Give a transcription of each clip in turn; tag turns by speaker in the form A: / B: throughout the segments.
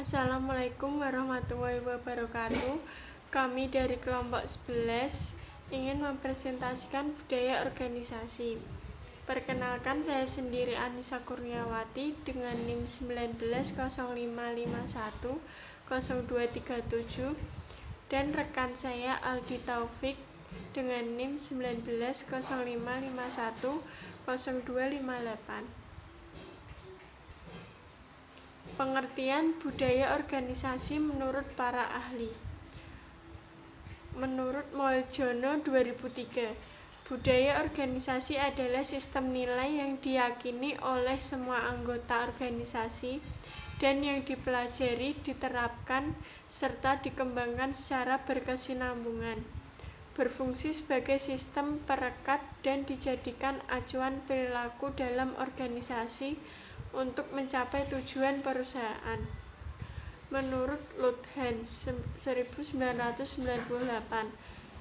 A: Assalamualaikum warahmatullahi wabarakatuh. Kami dari kelompok 11 ingin mempresentasikan budaya organisasi. Perkenalkan, saya sendiri Anissa Kurniawati dengan NIM 1905510237 dan rekan saya Aldi Taufik dengan NIM 1905510258. Pengertian budaya organisasi menurut para ahli. Menurut Moeljono 2003, budaya organisasi adalah sistem nilai yang diyakini oleh semua anggota organisasi dan yang dipelajari, diterapkan, serta dikembangkan secara berkesinambungan. Berfungsi sebagai sistem perekat dan dijadikan acuan perilaku dalam organisasi untuk mencapai tujuan perusahaan. Menurut Luthans 1998,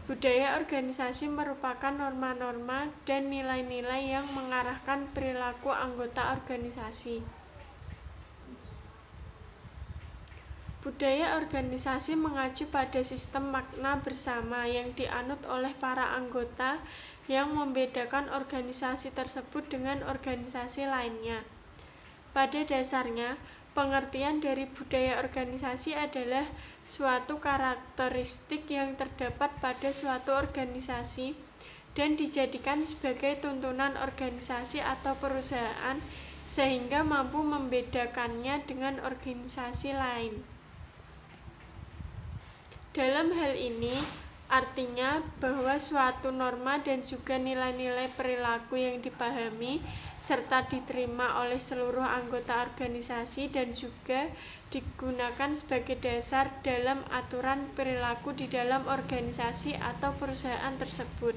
A: budaya organisasi merupakan norma-norma dan nilai-nilai yang mengarahkan perilaku anggota organisasi. Budaya organisasi mengacu pada sistem makna bersama yang dianut oleh para anggota yang membedakan organisasi tersebut dengan organisasi lainnya. Pada dasarnya, pengertian dari budaya organisasi adalah suatu karakteristik yang terdapat pada suatu organisasi dan dijadikan sebagai tuntunan organisasi atau perusahaan sehingga mampu membedakannya dengan organisasi lain. Dalam hal ini, artinya bahwa suatu norma dan juga nilai-nilai perilaku yang dipahami serta diterima oleh seluruh anggota organisasi dan juga digunakan sebagai dasar dalam aturan perilaku di dalam organisasi atau perusahaan tersebut.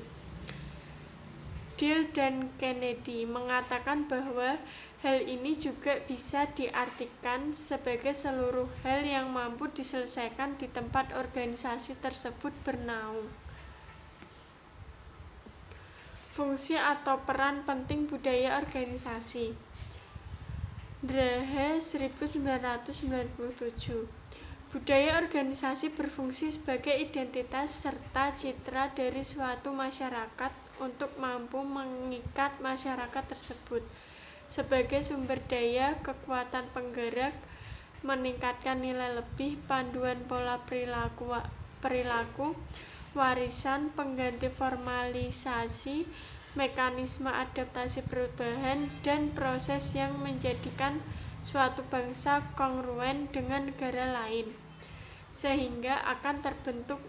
A: Dill dan Kennedy mengatakan bahwa hal ini juga bisa diartikan sebagai seluruh hal yang mampu diselesaikan di tempat organisasi tersebut bernaung. Fungsi atau peran penting budaya organisasi. Drahe 1997. Budaya organisasi berfungsi sebagai identitas serta citra dari suatu masyarakat untuk mampu mengikat masyarakat tersebut sebagai sumber daya, kekuatan penggerak, meningkatkan nilai lebih, panduan pola perilaku, warisan, pengganti formalisasi, mekanisme adaptasi perubahan, dan proses yang menjadikan suatu bangsa kongruen dengan negara lain, sehingga akan terbentuk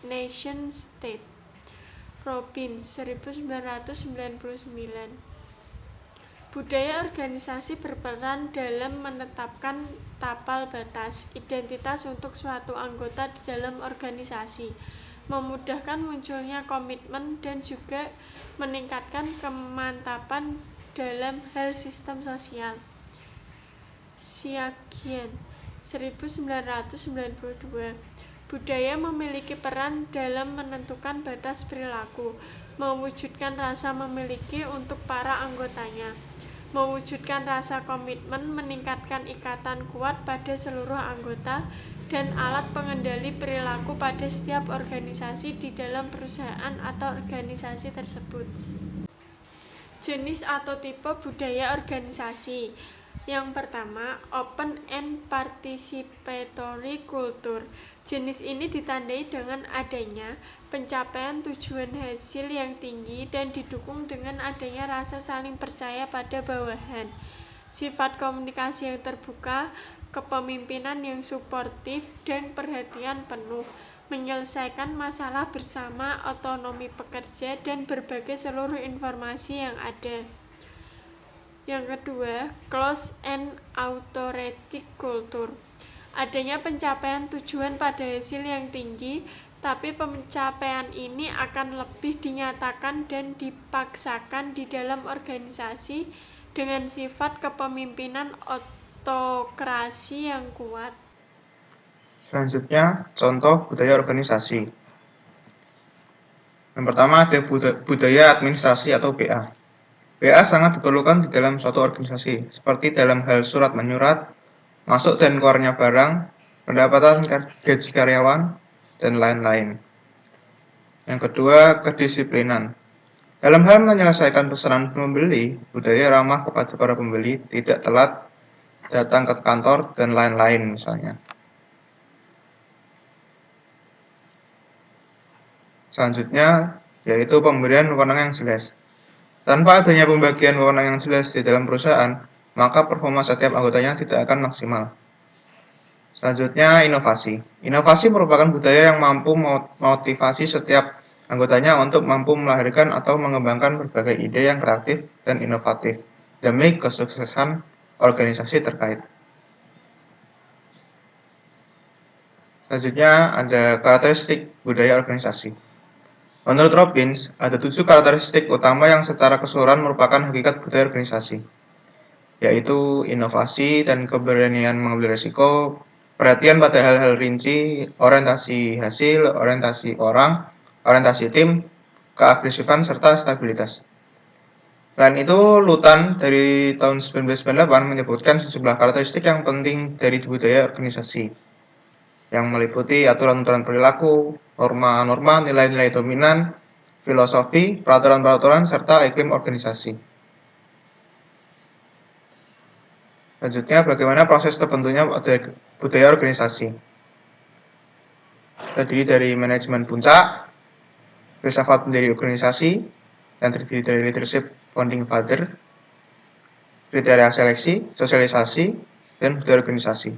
A: nation state. Robbins 1999. Budaya organisasi berperan dalam menetapkan tapal batas identitas untuk suatu anggota di dalam organisasi, memudahkan munculnya komitmen dan juga meningkatkan kemantapan dalam hal sistem sosial. Xiaqian 1992. Budaya memiliki peran dalam menentukan batas perilaku, mewujudkan rasa memiliki untuk para anggotanya, mewujudkan rasa komitmen, meningkatkan ikatan kuat pada seluruh anggota, dan alat pengendali perilaku pada setiap organisasi di dalam perusahaan atau organisasi tersebut. Jenis atau tipe budaya organisasi. Yang pertama, open and participatory culture. Jenis ini ditandai dengan adanya pencapaian tujuan hasil yang tinggi dan didukung dengan adanya rasa saling percaya pada bawahan, sifat komunikasi yang terbuka, kepemimpinan yang suportif, dan perhatian penuh, menyelesaikan masalah bersama, otonomi pekerja, dan berbagai seluruh informasi yang ada. Yang kedua, close and authoritative culture. Adanya pencapaian tujuan pada hasil yang tinggi, tapi pencapaian ini akan lebih dinyatakan dan dipaksakan di dalam organisasi dengan sifat kepemimpinan otokrasi yang kuat.
B: Selanjutnya, contoh budaya organisasi. Yang pertama ada budaya administrasi atau BA. BA sangat diperlukan di dalam suatu organisasi, seperti dalam hal surat menyurat, masuk dan keluarnya barang, pendapatan gaji karyawan, dan lain-lain. Yang kedua, kedisiplinan. Dalam hal menyelesaikan pesanan pembeli, budaya ramah kepada para pembeli, tidak telat, datang ke kantor, dan lain-lain misalnya. Selanjutnya, yaitu pemberian wewenang yang jelas. Tanpa adanya pembagian wewenang yang jelas di dalam perusahaan, maka performa setiap anggotanya tidak akan maksimal. Selanjutnya, inovasi. Inovasi merupakan budaya yang mampu motivasi setiap anggotanya untuk mampu melahirkan atau mengembangkan berbagai ide yang kreatif dan inovatif demi kesuksesan organisasi terkait. Selanjutnya, ada karakteristik budaya organisasi. Menurut Robbins, ada 7 karakteristik utama yang secara keseluruhan merupakan hakikat budaya organisasi, yaitu inovasi dan keberanian mengambil risiko, perhatian pada hal-hal rinci, orientasi hasil, orientasi orang, orientasi tim, keagresifan, serta stabilitas. Selain itu, Lutan dari tahun 1998 menyebutkan sejumlah karakteristik yang penting dari budaya organisasi, yang meliputi aturan-aturan perilaku, norma-norma, nilai-nilai dominan, filosofi, peraturan-peraturan, serta iklim organisasi. Selanjutnya, bagaimana proses terbentuknya budaya organisasi. Terdiri dari manajemen puncak, filsafat pendiri organisasi, yang terdiri dari leadership founding father, kriteria seleksi, sosialisasi, dan budaya organisasi,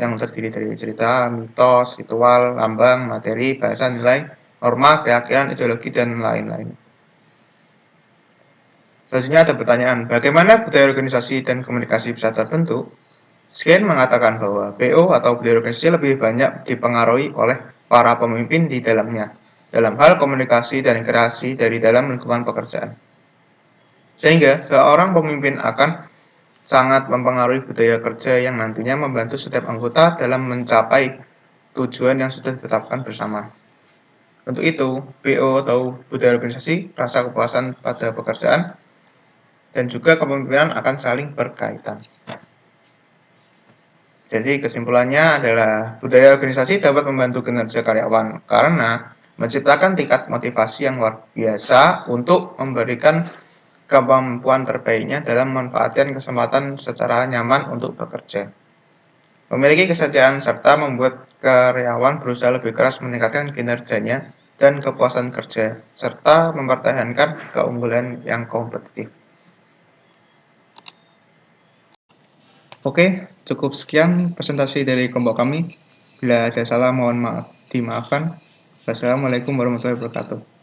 B: yang terdiri dari cerita, mitos, ritual, lambang, materi, bahasa, nilai, norma, keyakinan, ideologi, dan lain-lain. Selanjutnya ada pertanyaan, bagaimana budaya organisasi dan komunikasi bisa terbentuk? Skin mengatakan bahwa BO atau budaya organisasi lebih banyak dipengaruhi oleh para pemimpin di dalamnya, dalam hal komunikasi dan kreasi dari dalam lingkungan pekerjaan. Sehingga seorang pemimpin akan sangat mempengaruhi budaya kerja yang nantinya membantu setiap anggota dalam mencapai tujuan yang sudah ditetapkan bersama. Untuk itu, BO atau budaya organisasi, rasa kepuasan pada pekerjaan, dan juga kepemimpinan akan saling berkaitan. Jadi kesimpulannya adalah budaya organisasi dapat membantu kinerja karyawan karena menciptakan tingkat motivasi yang luar biasa untuk memberikan kemampuan terbaiknya dalam memanfaatkan kesempatan secara nyaman untuk bekerja. Memiliki kesetiaan serta membuat karyawan berusaha lebih keras meningkatkan kinerjanya dan kepuasan kerja, serta mempertahankan keunggulan yang kompetitif. Oke, cukup sekian presentasi dari kelompok kami. Bila ada salah, mohon maaf, dimaafkan. Wassalamualaikum warahmatullahi wabarakatuh.